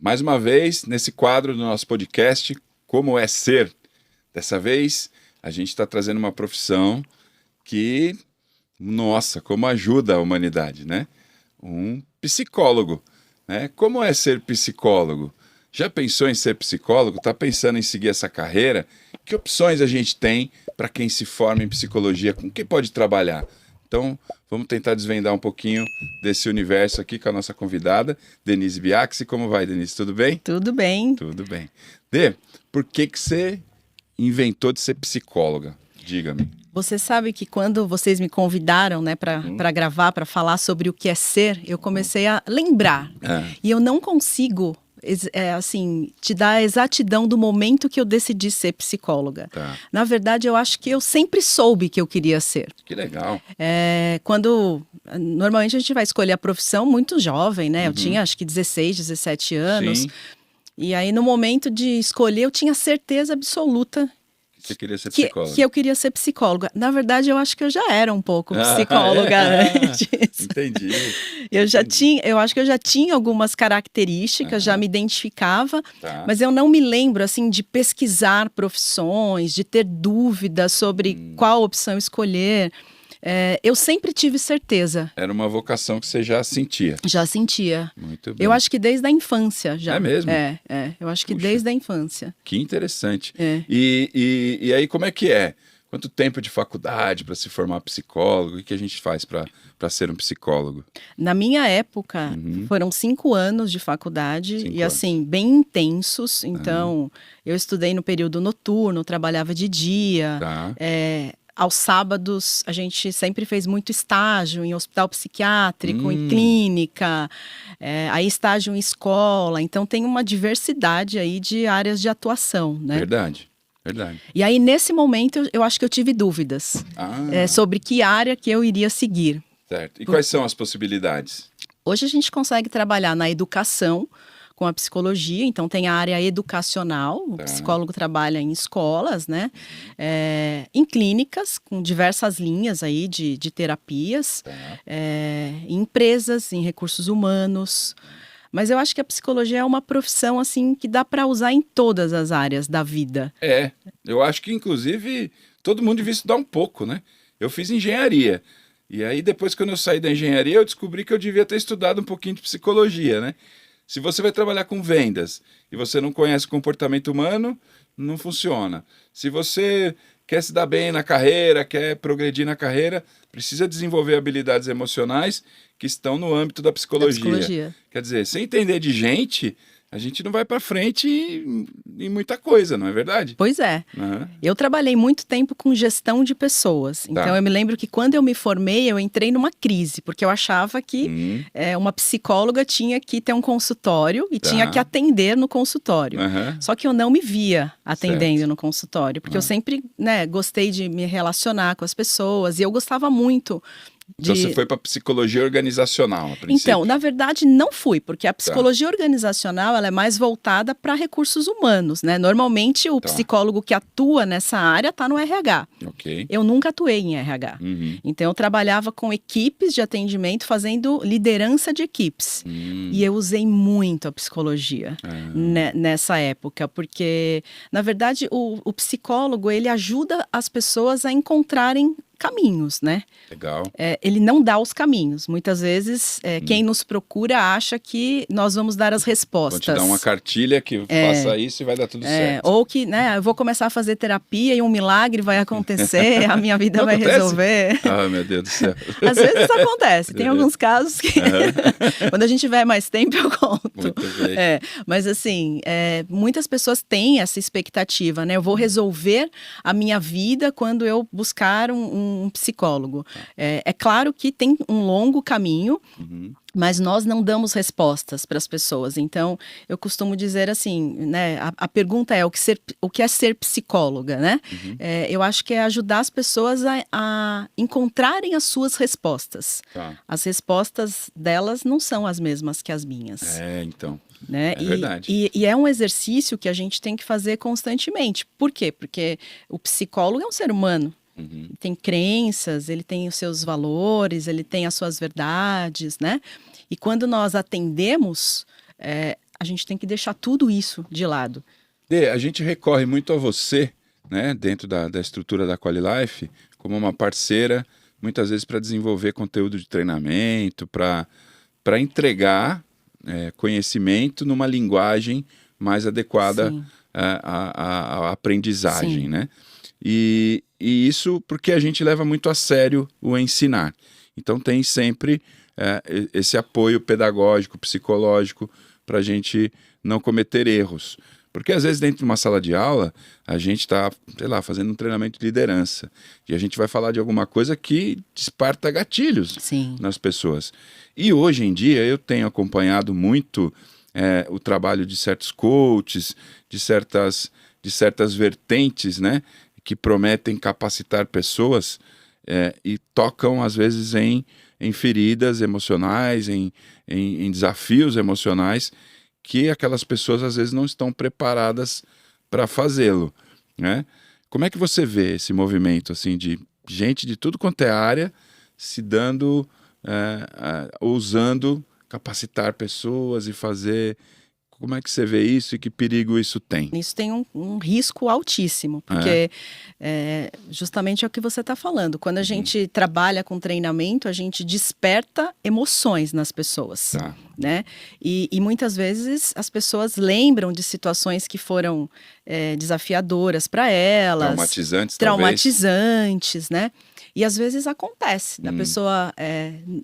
mais uma vez, nesse quadro do nosso podcast, Como é Ser? Dessa vez, a gente está trazendo uma profissão que, nossa, como ajuda a humanidade, né? Um psicólogo, né? Como é ser psicólogo? Já pensou em ser psicólogo? Está pensando em seguir essa carreira? Que opções a gente tem para quem se forma em psicologia? Com quem pode trabalhar? Então, vamos tentar desvendar um pouquinho desse universo aqui com a nossa convidada, Denise Biaxi. Como vai, Denise? Tudo bem? Tudo bem. Tudo bem. Dê, por que você inventou de ser psicóloga? Diga-me. Você sabe que quando vocês me convidaram, né, para gravar, para falar sobre o que é ser, eu comecei a lembrar. E eu não consigo, assim, te dar a exatidão do momento que eu decidi ser psicóloga. Tá. Na verdade, eu acho que eu sempre soube que eu queria ser. Que legal. Normalmente a gente vai escolher a profissão muito jovem, né? Eu tinha acho que 16, 17 anos. Sim. E aí, no momento de escolher, eu tinha certeza absoluta Você queria ser psicóloga. que eu queria ser psicóloga. Na verdade, eu acho que eu já era um pouco psicóloga antes. Entendi. Eu acho que eu já tinha algumas características, já me identificava, Tá. mas eu não me lembro, assim, de pesquisar profissões, de ter dúvidas sobre qual opção escolher. Eu sempre tive certeza. Era uma vocação que você já sentia. Já sentia. Muito bem. Eu acho que desde a infância já. É mesmo? Eu acho que Puxa. desde a infância. Que interessante. É. E aí, como é que é? Quanto tempo de faculdade para se formar psicólogo? O que a gente faz para ser um psicólogo? Na minha época, foram 5 anos de faculdade 5 e, assim, bem intensos. Então, eu estudei no período noturno, trabalhava de dia. Tá. Aos sábados, a gente sempre fez muito estágio em hospital psiquiátrico, em clínica, aí estágio em escola. Então, tem uma diversidade aí de áreas de atuação, né? Verdade. E aí, nesse momento, eu acho que eu tive dúvidas sobre que área que eu iria seguir. Certo. E quais são as possibilidades? Hoje a gente consegue trabalhar na educação com a psicologia, então tem a área educacional, o psicólogo trabalha em escolas, né? Em clínicas, com diversas linhas aí de terapias, em empresas, em recursos humanos. Mas eu acho que a psicologia é uma profissão assim que dá para usar em todas as áreas da vida. Eu acho que inclusive todo mundo devia estudar um pouco, né? Eu fiz engenharia. E aí depois, quando eu saí da engenharia, eu descobri que eu devia ter estudado um pouquinho de psicologia, né? Se você vai trabalhar com vendas e você não conhece o comportamento humano, não funciona. Se você quer se dar bem na carreira, quer progredir na carreira, precisa desenvolver habilidades emocionais que estão no âmbito da psicologia. Quer dizer, sem entender de gente, a gente não vai para frente em muita coisa, não é verdade? Pois é. Eu trabalhei muito tempo com gestão de pessoas. Então, eu me lembro que quando eu me formei, eu entrei numa crise, porque eu achava que uma psicóloga tinha que ter um consultório e tinha que atender no consultório. Só que eu não me via atendendo no consultório, porque eu sempre, gostei de me relacionar com as pessoas e eu gostava muito. Então você foi para psicologia organizacional, a princípio? Então, na verdade, não fui, porque a psicologia organizacional ela é mais voltada para recursos humanos, né? Normalmente, o psicólogo que atua nessa área está no RH. Ok. Eu nunca atuei em RH. Então, eu trabalhava com equipes de atendimento, fazendo liderança de equipes. E eu usei muito a psicologia nessa época, porque, na verdade, o psicólogo, ele ajuda as pessoas a encontrarem caminhos, né? Legal. Ele não dá os caminhos. Muitas vezes, quem nos procura acha que nós vamos dar as respostas. Vou te dar uma cartilha que faça isso e vai dar tudo certo. Ou que, eu vou começar a fazer terapia e um milagre vai acontecer, a minha vida vai resolver. Ah, meu Deus do céu. Às vezes isso acontece. Tem alguns casos que, quando a gente tiver mais tempo, eu conto. Muito bem. Mas assim, muitas pessoas têm essa expectativa, né? Eu vou resolver a minha vida quando eu buscar um psicólogo. É claro que tem um longo caminho, mas nós não damos respostas para as pessoas. Então, eu costumo dizer assim, né? A pergunta é o que é ser psicóloga, né? Eu acho que é ajudar as pessoas a encontrarem as suas respostas. As respostas delas não são as mesmas que as minhas. Então. Né? É verdade. E é um exercício que a gente tem que fazer constantemente. Por quê? Porque o psicólogo é um ser humano. Tem crenças, ele tem os seus valores, ele tem as suas verdades, né? E quando nós atendemos, a gente tem que deixar tudo isso de lado. Dê, a gente recorre muito a você, né, dentro da estrutura da QualiLife, como uma parceira, muitas vezes para desenvolver conteúdo de treinamento, para entregar conhecimento numa linguagem mais adequada à aprendizagem, Sim. né? E isso porque a gente leva muito a sério o ensinar. Então tem sempre esse apoio pedagógico, psicológico, para a gente não cometer erros. Porque às vezes dentro de uma sala de aula, a gente está, sei lá, fazendo um treinamento de liderança. E a gente vai falar de alguma coisa que desperta gatilhos nas pessoas. E hoje em dia eu tenho acompanhado muito o trabalho de certos coaches, de certas vertentes, né, que prometem capacitar pessoas e tocam às vezes em feridas emocionais, em desafios emocionais, que aquelas pessoas às vezes não estão preparadas para fazê-lo, né? Como é que você vê esse movimento assim de gente de tudo quanto é área se dando, ousando capacitar pessoas e fazer? Como é que você vê isso e que perigo isso tem? Isso tem um risco altíssimo, porque justamente é o que você está falando. Quando a gente trabalha com treinamento, a gente desperta emoções nas pessoas, né? E muitas vezes as pessoas lembram de situações que foram desafiadoras para elas. Traumatizantes, né? E às vezes acontece da pessoa,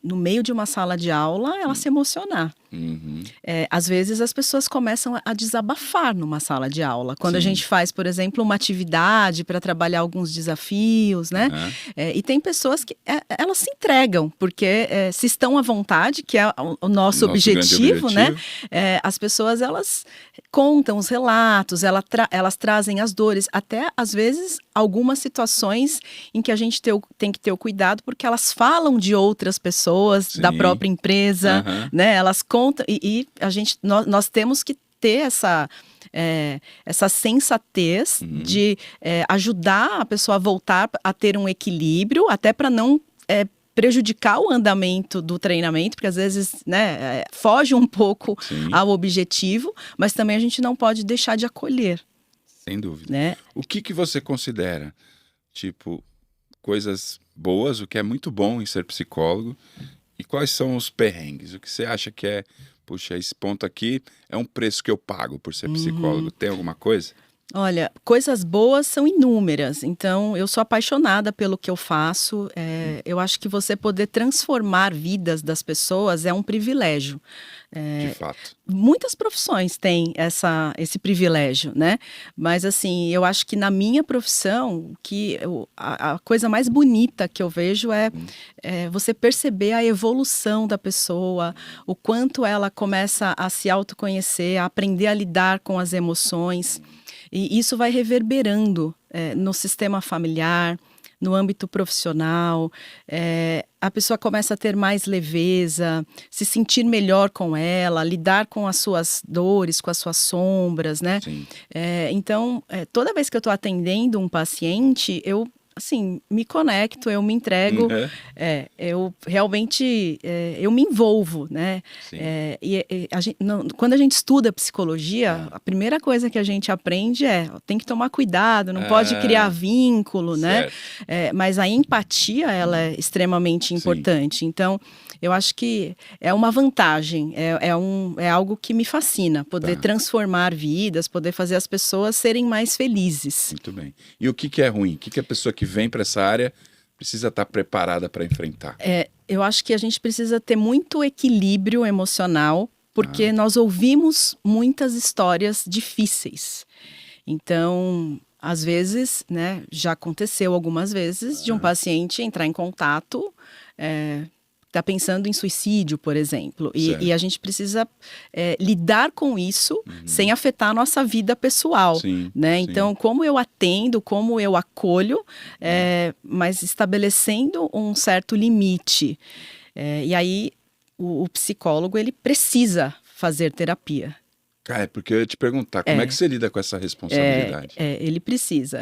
no meio de uma sala de aula, ela se emocionar. Às vezes as pessoas começam a desabafar numa sala de aula. Quando a gente faz, por exemplo, uma atividade para trabalhar alguns desafios, né? E tem pessoas que elas se entregam, porque se estão à vontade, que é o nosso objetivo, né? As pessoas, elas contam os relatos, elas trazem as dores, até às vezes algumas situações em que a gente tem que ter o cuidado, porque elas falam de outras pessoas, da própria empresa, né? Elas contam e nós temos que ter essa sensatez de ajudar a pessoa a voltar a ter um equilíbrio, até para não prejudicar o andamento do treinamento, porque às vezes, né, foge um pouco ao objetivo, mas também a gente não pode deixar de acolher. Sem dúvida. Né? O que você considera, tipo, coisas boas, o que é muito bom em ser psicólogo, e quais são os perrengues? O que você acha que puxa, esse ponto aqui é um preço que eu pago por ser psicólogo? Tem alguma coisa? Olha, coisas boas são inúmeras, então eu sou apaixonada pelo que eu faço, eu acho que você poder transformar vidas das pessoas é um privilégio. De fato. Muitas profissões têm esse privilégio, né? Mas assim, eu acho que na minha profissão, a coisa mais bonita que eu vejo é você perceber a evolução da pessoa, o quanto ela começa a se autoconhecer, a aprender a lidar com as emoções. E isso vai reverberando no sistema familiar, no âmbito profissional. A pessoa começa a ter mais leveza, se sentir melhor com ela, lidar com as suas dores, com as suas sombras, né? Então, toda vez que eu estou atendendo um paciente, eu me conecto, eu me entrego, eu realmente, eu me envolvo, né? Quando a gente estuda psicologia, a primeira coisa que a gente aprende tem que tomar cuidado, não pode criar vínculo, né? Mas a empatia, ela é extremamente importante. Então, eu acho que é uma vantagem, é algo que me fascina, poder transformar vidas, poder fazer as pessoas serem mais felizes. Muito bem. E o que é ruim? O que a pessoa que vem para essa área precisa estar preparada para enfrentar? Eu acho que a gente precisa ter muito equilíbrio emocional, porque nós ouvimos muitas histórias difíceis. Então, às vezes, né, já aconteceu algumas vezes de um paciente entrar em contato, está pensando em suicídio, por exemplo. E a gente precisa lidar com isso sem afetar a nossa vida pessoal. Né? Então, como eu atendo, como eu acolho, mas estabelecendo um certo limite. E aí, o psicólogo, ele precisa fazer terapia. Cara, porque eu ia te perguntar, como é que você lida com essa responsabilidade? Ele precisa.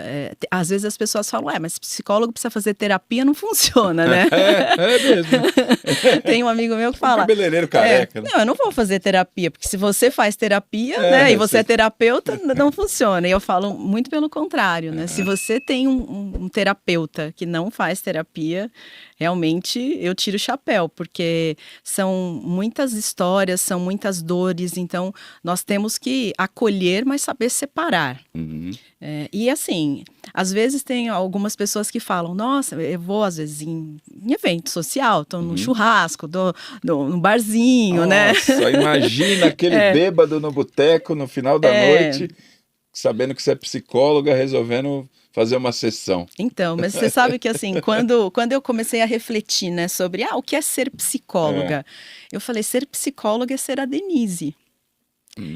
Às vezes as pessoas falam, mas psicólogo precisa fazer terapia, não funciona, né? É mesmo. Tem um amigo meu que fala... cabeleireiro careca. Não, eu não vou fazer terapia, porque se você faz terapia, né, e você é terapeuta, não funciona. E eu falo muito pelo contrário, né? Se você tem um terapeuta que não faz terapia, realmente eu tiro o chapéu, porque são muitas histórias, são muitas dores, então nós temos que acolher, mas saber separar. Uhum. E assim, às vezes tem algumas pessoas que falam, nossa, eu vou às vezes em evento social, estou no churrasco, no barzinho, né? Só imagina aquele bêbado no boteco no final da noite, sabendo que você é psicóloga, resolvendo fazer uma sessão. Então, mas você sabe que assim, quando eu comecei a refletir, né, sobre o que é ser psicóloga, eu falei, ser psicóloga é ser a Denise.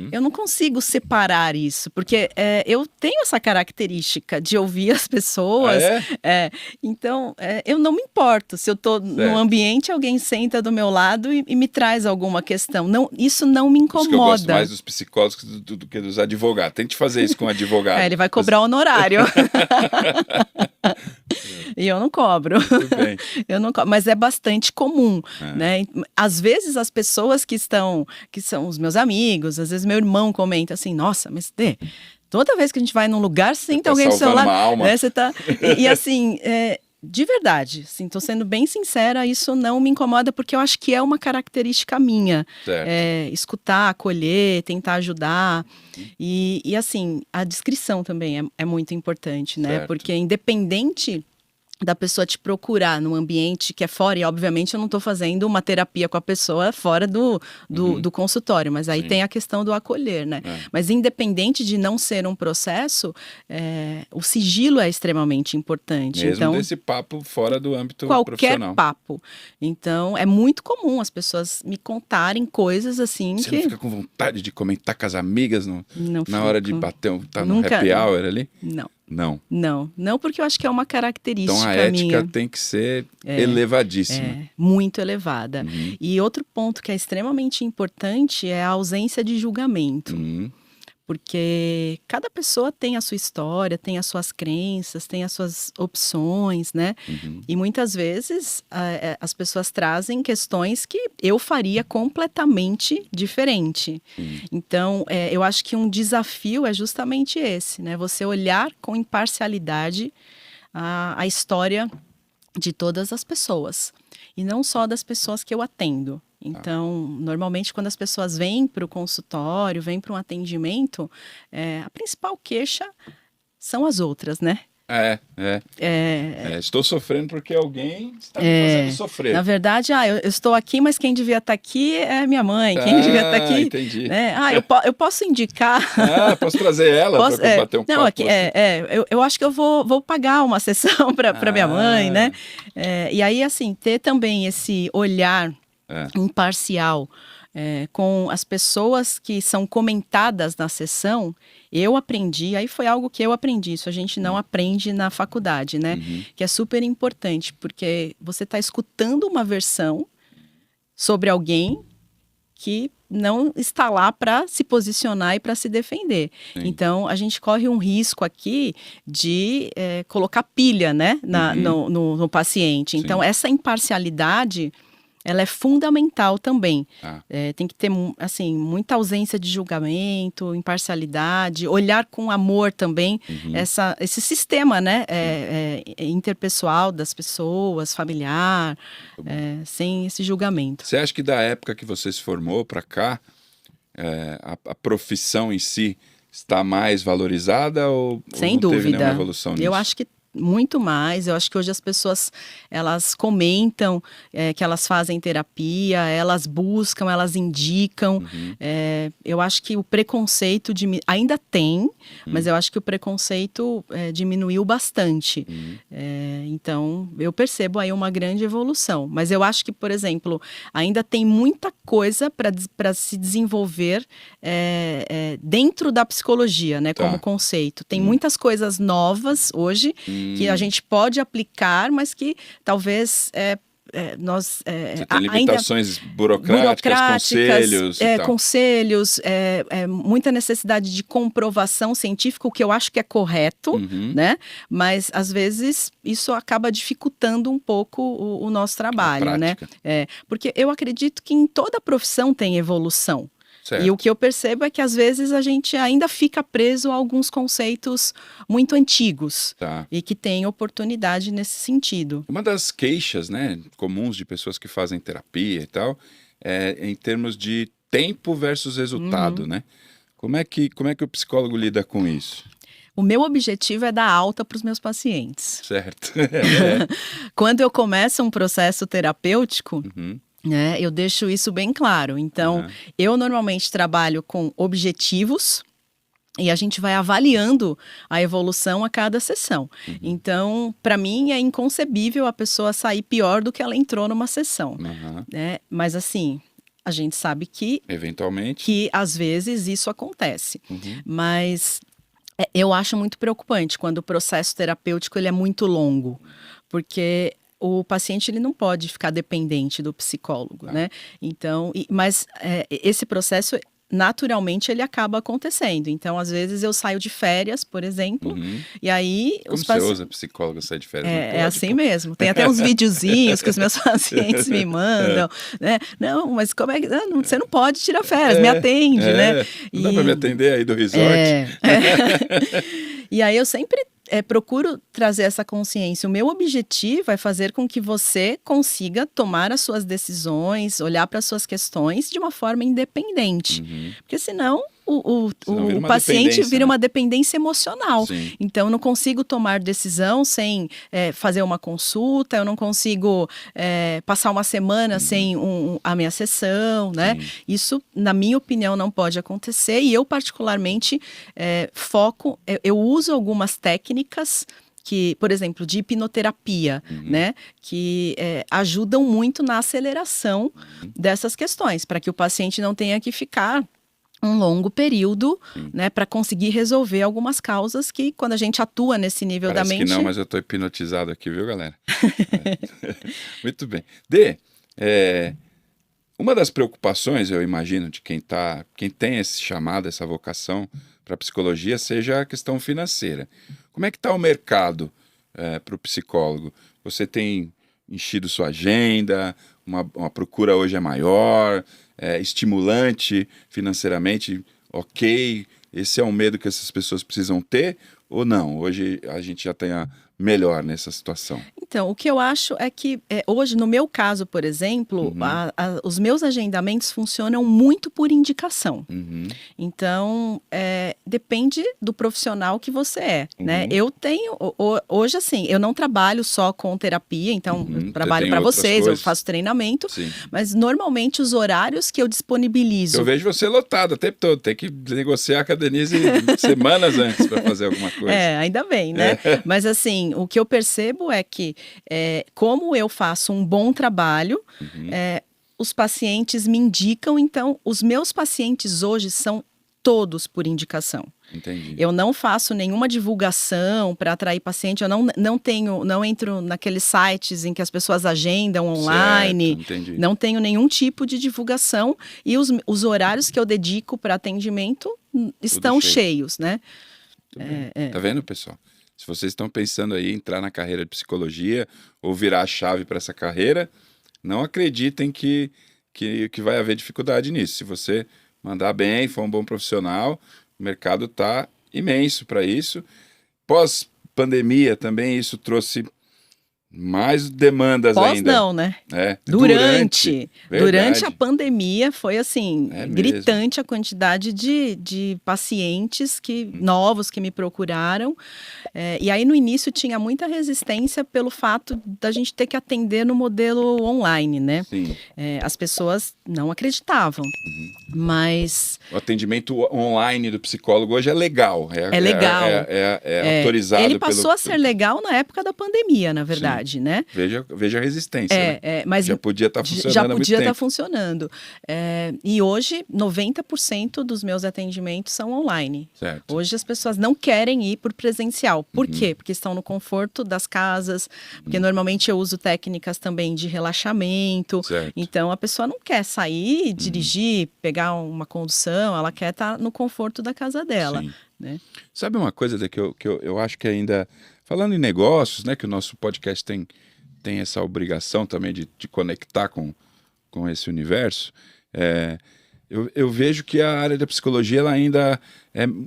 Eu não consigo separar isso, porque eu tenho essa característica de ouvir as pessoas. Então, eu não me importo. Se eu estou num ambiente, alguém senta do meu lado e me traz alguma questão. Não, isso não me incomoda. Por isso que eu gosto mais dos psicólogos do que dos advogados. Tente fazer isso com um advogado. Ele vai cobrar honorário. E eu não cobro. Muito bem. Mas é bastante comum, né? Às vezes as pessoas que são os meus amigos, às vezes meu irmão comenta assim, nossa, mas toda vez que a gente vai num lugar, senta alguém do seu lado, né? Você tá... e assim, de verdade, assim, tô sendo bem sincera, isso não me incomoda, porque eu acho que é uma característica minha. Escutar, acolher, tentar ajudar. E assim, a descrição também é muito importante, né? Porque independente da pessoa te procurar num ambiente que é fora, e obviamente eu não estou fazendo uma terapia com a pessoa fora do consultório, mas aí tem a questão do acolher, né? Mas independente de não ser um processo, o sigilo é extremamente importante. Mesmo então, desse papo fora do âmbito Qualquer profissional. papo. Então, é muito comum as pessoas me contarem coisas assim Você não fica com vontade de comentar com as amigas na hora de bater, no happy hour ali? Não, porque eu acho que é uma característica minha. Então a ética tem que ser elevadíssima. Muito elevada. E outro ponto que é extremamente importante é a ausência de julgamento. Porque cada pessoa tem a sua história, tem as suas crenças, tem as suas opções, né? E muitas vezes as pessoas trazem questões que eu faria completamente diferente. Então, eu acho que um desafio é justamente esse, né? Você olhar com imparcialidade a história de todas as pessoas. E não só das pessoas que eu atendo. Então, normalmente, quando as pessoas vêm para o consultório, vêm para um atendimento, a principal queixa são as outras, né? Estou sofrendo porque alguém está me fazendo sofrer. Na verdade, eu estou aqui, mas quem devia estar aqui é minha mãe. Quem devia estar aqui... Entendi. Né? Eu posso indicar... Posso trazer ela para bater um papo? Não, eu acho que eu vou pagar uma sessão para minha mãe, né? E aí, assim, ter também esse olhar imparcial com as pessoas que são comentadas na sessão, eu aprendi, aí foi algo que eu aprendi, isso a gente não aprende na faculdade, né? Que é super importante, porque você está escutando uma versão sobre alguém que não está lá para se posicionar e para se defender. Então, a gente corre um risco aqui de colocar pilha, né, no paciente. Então, essa imparcialidade... ela é fundamental também. Tem que ter, assim, muita ausência de julgamento, imparcialidade, olhar com amor também esse sistema, né, interpessoal das pessoas, familiar, sem esse julgamento. Você acha que da época que você se formou para cá, a profissão em si está mais valorizada ou sem não teve dúvida. nenhuma evolução nisso? Eu acho que muito mais, eu acho que hoje as pessoas, elas comentam que elas fazem terapia, elas buscam, elas indicam, eu acho que o preconceito ainda tem, mas eu acho que o preconceito diminuiu bastante, então eu percebo aí uma grande evolução, mas eu acho que, por exemplo, ainda tem muita coisa para se desenvolver dentro da psicologia, né, como conceito, tem muitas coisas novas hoje, que a gente pode aplicar, mas que talvez Você tem limitações burocráticas, conselhos e tal. Conselhos, muita necessidade de comprovação científica, o que eu acho que é correto, né? Mas às vezes isso acaba dificultando um pouco o nosso trabalho, né? Porque eu acredito que em toda profissão tem evolução. Certo. E o que eu percebo é que às vezes a gente ainda fica preso a alguns conceitos muito antigos e que tem oportunidade nesse sentido. Uma das queixas, né, comuns de pessoas que fazem terapia e tal, é em termos de tempo versus resultado, né? Como é que o psicólogo lida com isso? O meu objetivo é dar alta para os meus pacientes. Certo. Quando eu começo um processo terapêutico, né, eu deixo isso bem claro. Então, eu normalmente trabalho com objetivos e a gente vai avaliando a evolução a cada sessão. Então, para mim, é inconcebível a pessoa sair pior do que ela entrou numa sessão. Né? Mas, assim, a gente sabe que... Eventualmente. Que, às vezes, isso acontece. Mas eu acho muito preocupante quando o processo terapêutico ele é muito longo. Porque... o paciente ele não pode ficar dependente do psicólogo, né? Então, mas esse processo naturalmente ele acaba acontecendo. Então, às vezes eu saio de férias, por exemplo, e aí como você usa psicólogo sair de férias? É assim mesmo. Tem até uns videozinhos que os meus pacientes me mandam, né? Não, mas como é que você não pode tirar férias? Me atende, né? Não dá para me atender aí do resort? E aí eu sempre procuro trazer essa consciência. O meu objetivo é fazer com que você consiga tomar as suas decisões, olhar para as suas questões de uma forma independente. Porque senão o paciente vira uma dependência emocional. Então, eu não consigo tomar decisão sem fazer uma consulta, eu não consigo passar uma semana sem a minha sessão, né? Isso, na minha opinião, não pode acontecer. E eu, particularmente, foco... Eu uso algumas técnicas que, por exemplo, de hipnoterapia, né, que ajudam muito na aceleração dessas questões, para que o paciente não tenha que ficar um longo período, né, para conseguir resolver algumas causas que, quando a gente atua nesse nível da mente... Parece que não, mas eu estou hipnotizado aqui, viu, galera? Muito bem. Uma das preocupações, eu imagino, de quem tem esse chamado, essa vocação para psicologia, seja a questão financeira. Como é que está o mercado para o psicólogo? Você tem enchido sua agenda, uma procura hoje é maior, estimulante financeiramente, ok? Esse é um medo que essas pessoas precisam ter ou não? Hoje a gente já tem melhor nessa situação. Então, o que eu acho é que hoje, no meu caso, por exemplo, os meus agendamentos funcionam muito por indicação. Então, depende do profissional que você é, né? Eu tenho, hoje assim, eu não trabalho só com terapia, então eu trabalho para vocês, eu faço treinamento, mas normalmente os horários que eu disponibilizo... Eu vejo você lotado o tempo todo, tem que negociar com a Denise semanas antes para fazer alguma coisa. Ainda bem, né? Mas assim, o que eu percebo é que, como eu faço um bom trabalho, os pacientes me indicam, então, os meus pacientes hoje são todos por indicação. Entendi. Eu não faço nenhuma divulgação para atrair paciente, eu não entro naqueles sites em que as pessoas agendam online, não tenho nenhum tipo de divulgação e os horários que eu dedico para atendimento estão cheios, né? Tá vendo, pessoal? Se vocês estão pensando aí em entrar na carreira de psicologia ou virar a chave para essa carreira, não acreditem que vai haver dificuldade nisso. Se você mandar bem, for um bom profissional, o mercado está imenso para isso. Pós-pandemia também isso trouxe mais demandas ainda. Não, né? Durante a pandemia foi assim, gritante a quantidade de pacientes novos que me procuraram. E aí no início tinha muita resistência pelo fato da gente ter que atender no modelo online, né? As pessoas não acreditavam. Mas O atendimento online do psicólogo hoje é legal. é legal. É autorizado. Ele passou a ser legal na época da pandemia, na verdade, né? Veja a resistência, né? Mas Já podia estar funcionando já há muito podia estar tempo. funcionando. E hoje, 90% dos meus atendimentos são online. Certo. Hoje as pessoas não querem ir por presencial. Por quê? Porque estão no conforto das casas, porque normalmente eu uso técnicas também de relaxamento. Certo. Então a pessoa não quer sair, dirigir, pegar uma condução, ela quer estar no conforto da casa dela. Sim. Né? Sabe uma coisa que eu acho que ainda... Falando em negócios, né? Que o nosso podcast tem essa obrigação também de conectar com esse universo. Eu vejo que a área da psicologia ela ainda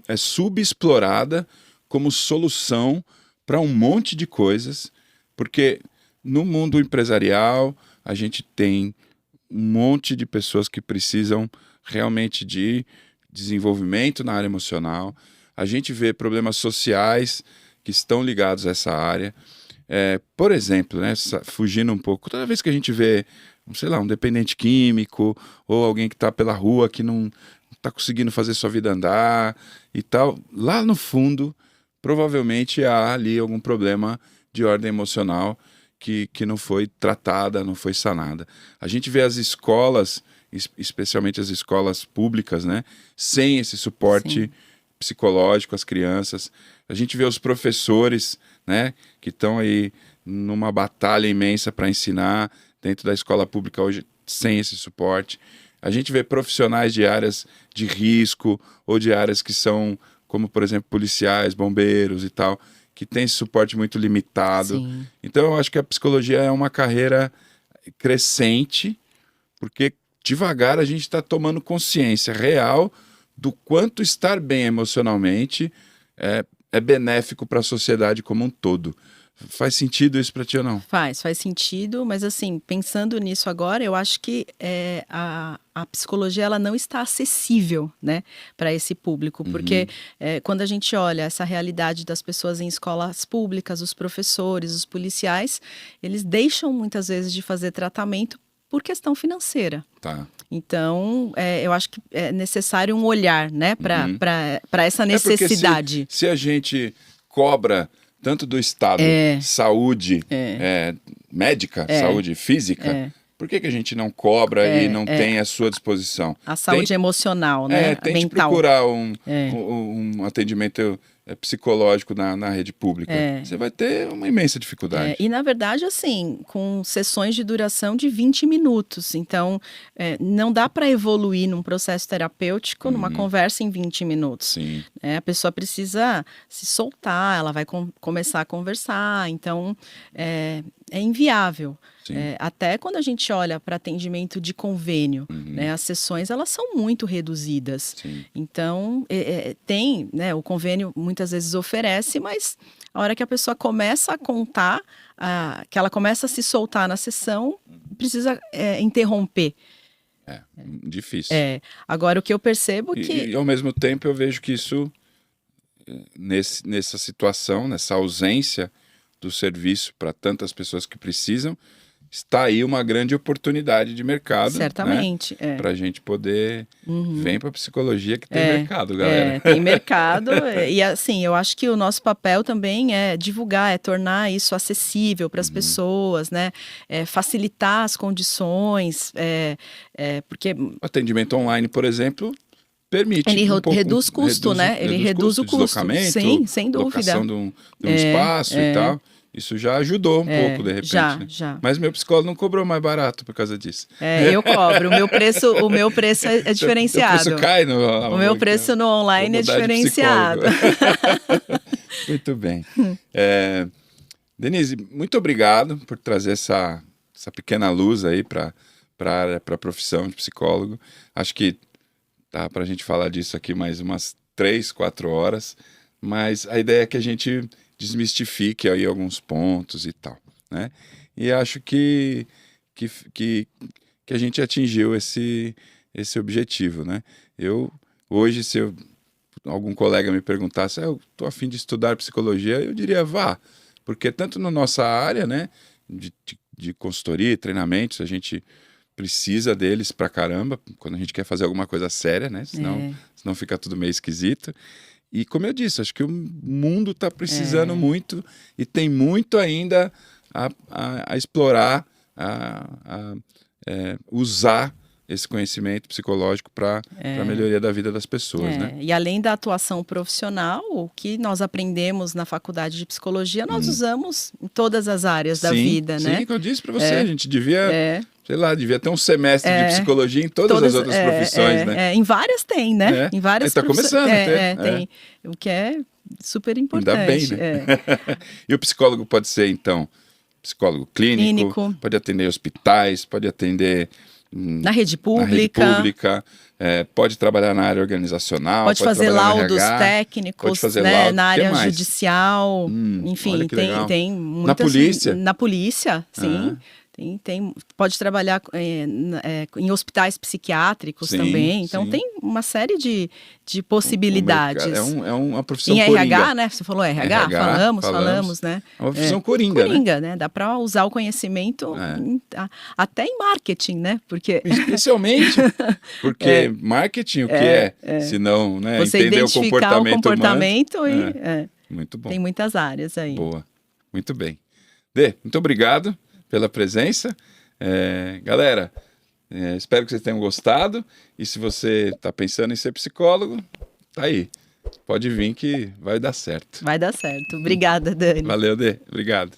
é subexplorada como solução para um monte de coisas, porque no mundo empresarial a gente tem um monte de pessoas que precisam realmente de desenvolvimento na área emocional. A gente vê problemas sociais que estão ligados a essa área. Por exemplo, né, fugindo um pouco, toda vez que a gente vê, sei lá, um dependente químico ou alguém que está pela rua que não está conseguindo fazer sua vida andar e tal, lá no fundo, provavelmente há ali algum problema de ordem emocional que não foi tratada, não foi sanada. A gente vê as escolas, especialmente as escolas públicas, né, sem esse suporte Sim. psicológico às crianças. A gente vê os professores, né, que estão aí numa batalha imensa para ensinar dentro da escola pública hoje sem esse suporte. A gente vê profissionais de áreas de risco ou de áreas que são, como por exemplo, policiais, bombeiros e tal, que tem esse suporte muito limitado. Sim. Então eu acho que a psicologia é uma carreira crescente, porque devagar a gente está tomando consciência real do quanto estar bem emocionalmente é benéfico para a sociedade como um todo. Faz sentido isso para ti ou não? Faz sentido, mas assim, pensando nisso agora, eu acho que a psicologia ela não está acessível, né, para esse público, porque quando a gente olha essa realidade das pessoas em escolas públicas, os professores, os policiais, eles deixam muitas vezes de fazer tratamento por questão financeira. Tá. Então, eu acho que é necessário um olhar, né, para essa Porque necessidade. se a gente cobra tanto do Estado, saúde médica, saúde física, por que a gente não cobra e não tem à sua disposição? A saúde emocional, né? Tente mental. procurar um atendimento psicológico na rede pública. Você vai ter uma imensa dificuldade. E, na verdade, assim, com sessões de duração de 20 minutos. Então, não dá para evoluir num processo terapêutico, numa conversa em 20 minutos. Sim. A pessoa precisa se soltar, ela vai começar a conversar. Então, é inviável. Até quando a gente olha para atendimento de convênio, né, as sessões elas são muito reduzidas. Sim. Então, tem, né, o convênio muitas vezes oferece, mas a hora que a pessoa começa a contar, que ela começa a se soltar na sessão, precisa interromper. Difícil. Agora, o que eu percebo é que... E ao mesmo tempo eu vejo que isso, nessa situação, nessa ausência do serviço para tantas pessoas que precisam, está aí uma grande oportunidade de mercado. Certamente. Né? Para a gente poder... Vem para a psicologia que tem mercado, galera. Tem mercado. E assim, eu acho que o nosso papel também é divulgar, tornar isso acessível para as pessoas, né? Facilitar as condições, porque... O atendimento online, por exemplo, permite... Ele reduz custo, né? Ele reduz o custo. Deslocamento, sim, sem dúvida. Locação de um espaço e tal. Isso já ajudou um pouco, de repente. Já. Mas meu psicólogo não cobrou mais barato por causa disso. Eu cobro. O meu preço é diferenciado. O preço cai no... O meu preço no online é diferenciado. Muito bem. Denise, muito obrigado por trazer essa pequena luz aí para a profissão de psicólogo. Acho que dá para a gente falar disso aqui mais umas 3, 4 horas, mas a ideia é que a gente desmistifique aí alguns pontos e tal, né? E acho que a gente atingiu esse objetivo, né? Hoje, se algum colega me perguntasse, eu estou a fim de estudar psicologia, eu diria, vá, porque tanto na nossa área, né, de consultoria e treinamentos, a gente precisa deles pra caramba, quando a gente quer fazer alguma coisa séria, né? Senão fica tudo meio esquisito. E como eu disse, acho que o mundo está precisando muito e tem muito ainda a explorar, usar esse conhecimento psicológico para a melhoria da vida das pessoas, né? E além da atuação profissional, o que nós aprendemos na faculdade de psicologia, nós usamos em todas as áreas da vida, né? Sim, que eu disse para você, a gente devia, sei lá, devia ter um semestre de psicologia em todas as outras profissões, né? Em várias tem, né? Em várias está começando a ter. Tem, o que é super importante. Ainda bem, né? E o psicólogo pode ser, então, psicólogo clínico, pode atender hospitais, pode atender... Na rede pública, pode trabalhar na área organizacional, pode fazer laudos técnicos, na área judicial, enfim, tem muitas... Na polícia? Sim. Pode trabalhar em hospitais psiquiátricos também. Então, tem uma série de possibilidades. É uma profissão em coringa. RH, né? Você falou RH? Falamos, né? É uma profissão coringa, né? Dá para usar o conhecimento até em marketing, né? Porque... Especialmente porque marketing, o que é? Se não, né? Você entender identificar o comportamento humano. e... Muito bom. Tem muitas áreas aí. Boa. Muito bem. Dê, muito obrigado pela presença. Galera, espero que vocês tenham gostado. E se você está pensando em ser psicólogo, tá aí. Pode vir que vai dar certo. Vai dar certo. Obrigada, Dani. Valeu, Dê. Obrigado.